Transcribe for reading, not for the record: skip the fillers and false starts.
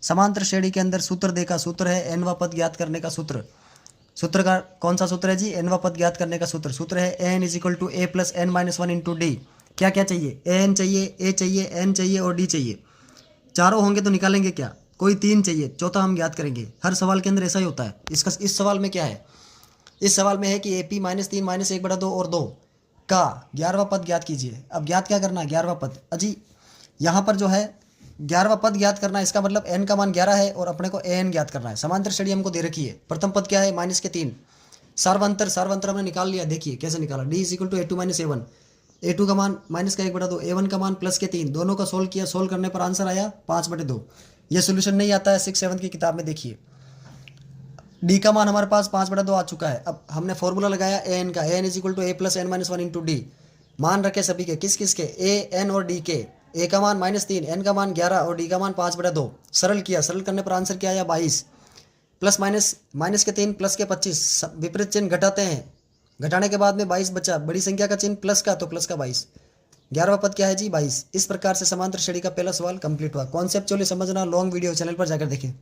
समांतर श्रेणी के अंदर सूत्र देखा, सूत्र है एनवा पद ज्ञात करने का सूत्र। सूत्र का कौन सा सूत्र है जी? एनवा पद ज्ञात करने का सूत्र। सूत्र है n is equal to a plus n minus one into d. क्या क्या चाहिए? एन चाहिए, ए चाहिए, एन चाहिए और डी चाहिए। चारों होंगे तो निकालेंगे क्या? कोई तीन चाहिए, चौथा हम ज्ञात करेंगे। हर सवाल के अंदर ऐसा ही होता है। इसका इस सवाल में क्या है? इस सवाल में है कि ए पी माइनस तीन माइनस एक बटा दो और दो का 11वां पद ज्ञात कीजिए। अब ज्ञात क्या करना है? 11वां पद। अजी यहाँ पर जो है 11वां पद ज्ञात करना है, इसका मतलब n का मान 11 है और अपने को an ज्ञात करना है। समांतर श्रेणी हमको दे रखी है। प्रथम पद क्या है? माइनस के 3। सार्वंतर हमने निकाल लिया। देखिए कैसे निकाला। d is equal to a two minus a one. A two का मान माइनस का 1/2, ए वन का मान प्लस के 3। दोनों का सोल्व किया, सोल्व करने पर आंसर आया 5/2। ये सोल्यूशन नहीं आता है 6-7 की किताब में, देखिए। डी का मान हमारे पास 5/2 आ चुका है। अब हमने फॉर्मूला लगाया ए एन का। A n is equal to a plus n minus one into d. मान रखे सभी के, किस किस के? ए एन और डी के। ए का मान -3, एन का मान 11 और डी का मान 5/2। सरल किया, सरल करने पर आंसर क्या आया? 22। प्लस माइनस, माइनस के 3 प्लस के 25, विपरीत चिन्ह घटाते हैं। घटाने के बाद में 22 बचा। बड़ी संख्या का चिन्ह प्लस का, तो प्लस का 22। 11वां पद क्या है जी? 22। इस प्रकार से समांतर श्रेणी का पहला सवाल कंप्लीट हुआ। कॉन्सेप्चुअली समझना, लॉन्ग वीडियो चैनल पर जाकर देखें।